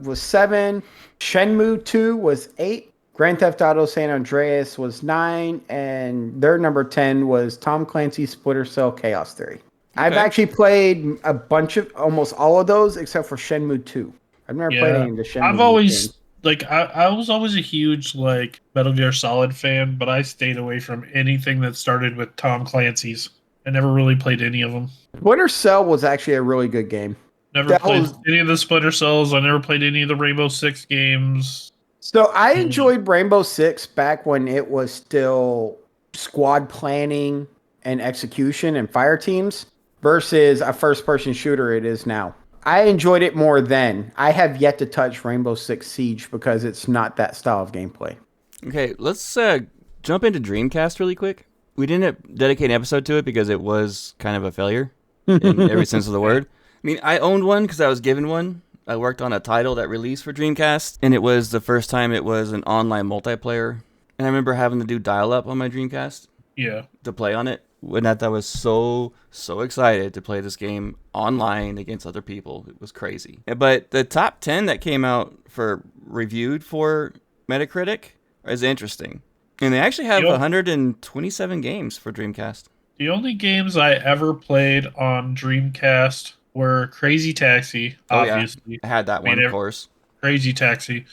was 7. Shenmue 2 was 8. Grand Theft Auto San Andreas was 9. And their number 10 was Tom Clancy's Splinter Cell Chaos Theory. I've actually played a bunch of, almost all of those, except for Shenmue 2. I've never played any of the Shenmue I've always, games. I was always a huge, Metal Gear Solid fan, but I stayed away from anything that started with Tom Clancy's. I never really played any of them. Splinter Cell was actually a really good game. Never played any of the Splinter Cells. I never played any of the Rainbow Six games. So I enjoyed Rainbow Six back when it was still squad planning and execution and fire teams versus a first-person shooter it is now. I enjoyed it more then. I have yet to touch Rainbow Six Siege because it's not that style of gameplay. Okay, let's jump into Dreamcast really quick. We didn't dedicate an episode to it because it was kind of a failure in every sense of the word. I mean, I owned one because I was given one. I worked on a title that released for Dreamcast, and it was the first time it was an online multiplayer. And I remember having to do dial-up on my Dreamcast Yeah. to play on it. when I was so excited to play this game online against other people. It was crazy. But the top 10 that came out for reviewed for Metacritic is interesting. And they actually have 127 games for Dreamcast. The only games I ever played on Dreamcast were Crazy Taxi, obviously. Yeah. I had that one, of course. Crazy Taxi.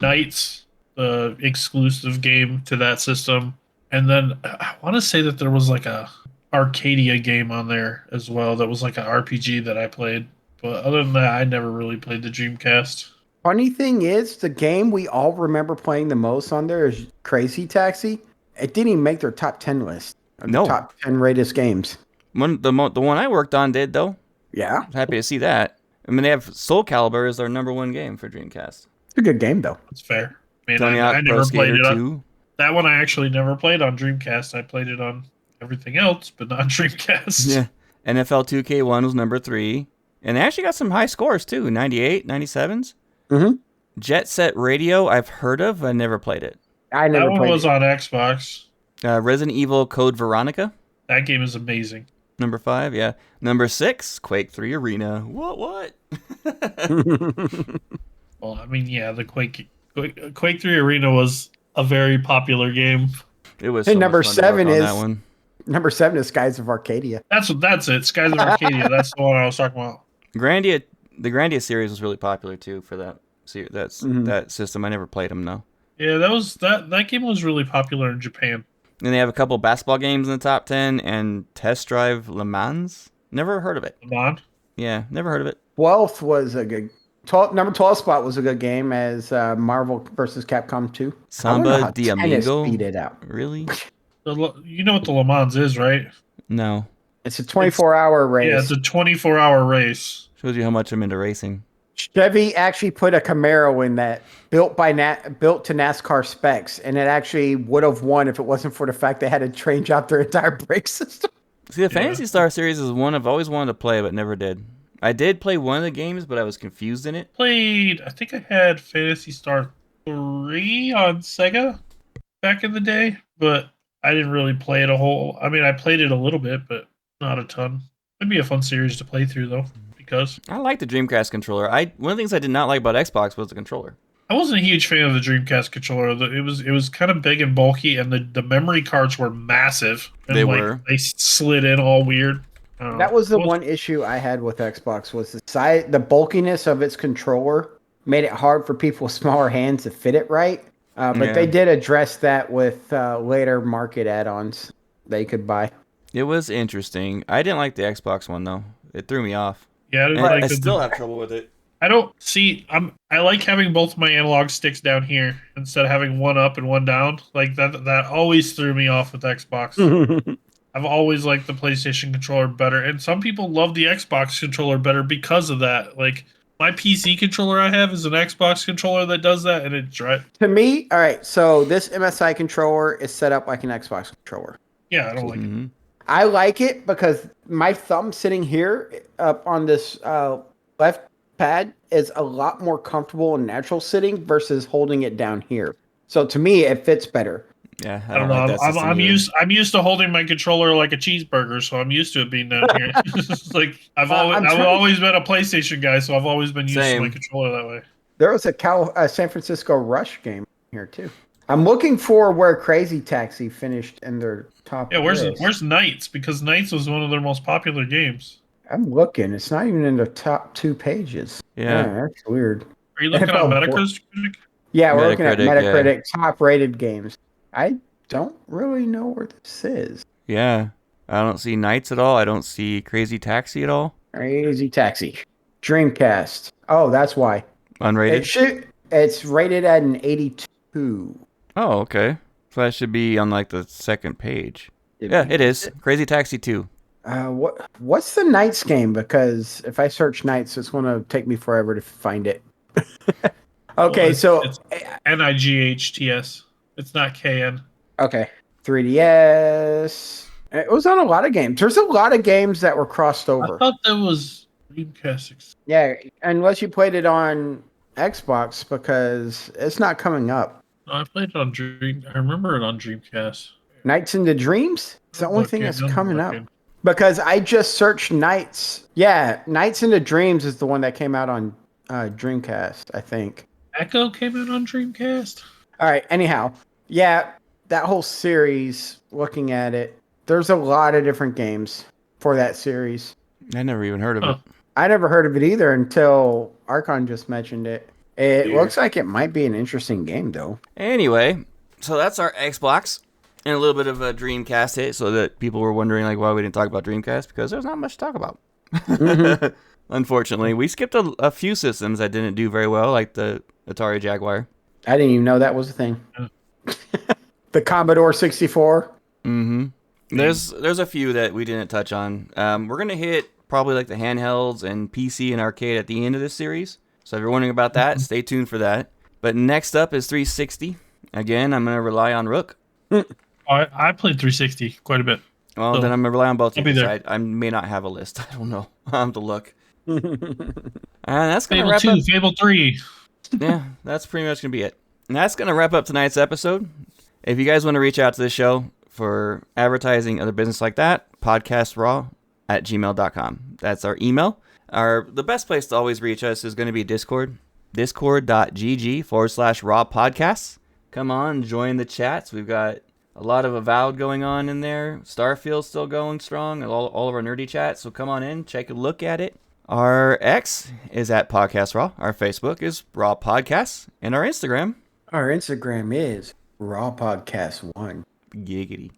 Knights, the exclusive game to that system. And then I want to say that there was like a Arcadia game on there as well that was like an RPG that I played. But other than that, I never really played the Dreamcast. Funny thing is, the game we all remember playing the most on there is Crazy Taxi. It didn't even make their top 10 list. No. Top 10 rated games. The one I worked on did, though. Yeah. Happy to see that. I mean, they have Soul Calibur as their number one game for Dreamcast. It's a good game, though. It's fair. I mean, Tony I Hawk never Pro played Skater it. 2. That one I actually never played on Dreamcast. I played it on everything else, but not Dreamcast. Yeah. NFL 2K1 was number 3. And they actually got some high scores, too. 98, 97s. Mm-hmm. Jet Set Radio, I've heard of. I never played it. I never that one played was it. on Xbox. Resident Evil Code Veronica. That game is amazing. Number 5, yeah. Number 6, Quake 3 Arena. What? Well, I mean, yeah, the Quake 3 Arena was a very popular game. It was. And so number much fun to work 7 on is that one. Number 7 is Skies of Arcadia. That's it. Skies of Arcadia. That's the one I was talking about. The Grandia series was really popular too for that. See, that system. I never played them though. Yeah, that game was really popular in Japan. And they have a couple basketball games in the top 10 and Test Drive Le Mans. Never heard of it. Le Mans? Yeah, never heard of it. 12th was a good. Number 12 spot was a good game as Marvel versus Capcom 2. Samba de Amigo. Beat it out. Really? You know what the Le Mans is, right? No. It's a 24-hour race. Yeah, it's a 24-hour race. Shows you how much I'm into racing. Chevy actually put a Camaro in that built to NASCAR specs, and it actually would have won if it wasn't for the fact they had to change out their entire brake system. See, the Phantasy Star series is one I've always wanted to play, but never did. I did play one of the games, but I was confused in it. I think I had Phantasy Star 3 on Sega back in the day, but I didn't really play it a whole. I mean, I played it a little bit, but not a ton. It'd be a fun series to play through, though, because I like the Dreamcast controller. One of the things I did not like about Xbox was the controller. I wasn't a huge fan of the Dreamcast controller. It was kind of big and bulky, and the memory cards were massive. And They were. They slid in all weird. That was the one issue I had with Xbox was the size, the bulkiness of its controller made it hard for people with smaller hands to fit it right. But they did address that with later market add-ons they could buy. It was interesting. I didn't like the Xbox one though. It threw me off. Yeah, I still have trouble with it. I don't see. I like having both my analog sticks down here instead of having one up and one down. Like that always threw me off with Xbox. I've always liked the PlayStation controller better, and some people love the Xbox controller better because of that. Like my PC controller I have is an Xbox controller that does that, and it's right. To me, all right. So this MSI controller is set up like an Xbox controller. Yeah, I don't like it. I like it because my thumb sitting here up on this left pad is a lot more comfortable and natural sitting versus holding it down here. So to me, it fits better. Yeah, I don't know. like that I'm used to holding my controller like a cheeseburger, so I'm used to it being down here. Like I've always been a PlayStation guy, so I've always been used to my controller that way. There was a San Francisco Rush game here too. I'm looking for where Crazy Taxi finished in their top. Yeah, where's Knights? Because Knights was one of their most popular games. I'm looking. It's not even in the top 2 pages. Yeah, that's weird. Are you looking at Metacritic? Yeah, we're looking at Metacritic yeah. top rated games. I don't really know where this is. Yeah, I don't see Knights at all. I don't see Crazy Taxi at all. Crazy Taxi. Dreamcast. Oh, that's why. Unrated? It's rated at an 82. Oh, okay. So that should be on like the second page. Yeah, it is. Crazy Taxi 2. What's the Knights game? Because if I search Knights, it's going to take me forever to find it. Okay, well, so... It's NIGHTS. It's not KN. Okay. 3DS. It was on a lot of games. There's a lot of games that were crossed over. I thought that was Dreamcast. Yeah, unless you played it on Xbox, because it's not coming up. No, I played it on I remember it on Dreamcast. Nights into Dreams? It's the only thing that's coming up. Looking. Because I just searched Nights. Yeah, Nights into Dreams is the one that came out on Dreamcast, I think. Echo came out on Dreamcast. All right, anyhow. Yeah, that whole series, looking at it, there's a lot of different games for that series. I never even heard of it. I never heard of it either until Archon just mentioned it. It looks like it might be an interesting game, though. Anyway, so that's our Xbox and a little bit of a Dreamcast hit, so that people were wondering like why we didn't talk about Dreamcast, because there's not much to talk about. Mm-hmm. Unfortunately, we skipped a few systems that didn't do very well, like the Atari Jaguar. I didn't even know that was a thing. The Commodore 64. Mm-hmm. There's a few that we didn't touch on. We're gonna hit probably like the handhelds and PC and arcade at the end of this series. So if you're wondering about that, stay tuned for that. But next up is 360. Again, I'm gonna rely on Rook. I played 360 quite a bit. Well, then I'm gonna rely on both of I'll be you. there. I may not have a list. I don't know. I'll have to look. And that's gonna Fable wrap 2, up. Fable 3. Yeah, that's pretty much gonna be it. And that's gonna wrap up tonight's episode. If you guys want to reach out to the show for advertising, other business like that, podcastraw@gmail.com. That's our email. The best place to always reach us is going to be Discord. Discord.gg/raw podcasts. Come on, join the chats. We've got a lot of Avowed going on in there. Starfield's still going strong. All of our nerdy chats. So come on in, take a look at it. Our X is at Podcast Raw. Our Facebook is Raw Podcasts. And our Instagram. Our Instagram is Raw Podcast 1. Giggity.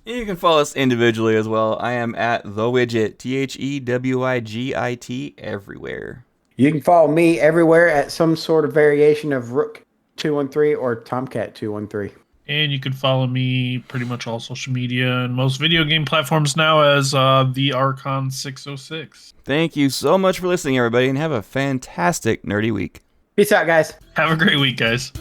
You can follow us individually as well. I am at the Wigit, THEWIGIT, everywhere. You can follow me everywhere at some sort of variation of Rook 213 or Tomcat 213. And you can follow me pretty much all social media and most video game platforms now as the Archon 606. Thank you so much for listening, everybody, and have a fantastic nerdy week. Peace out, guys. Have a great week, guys.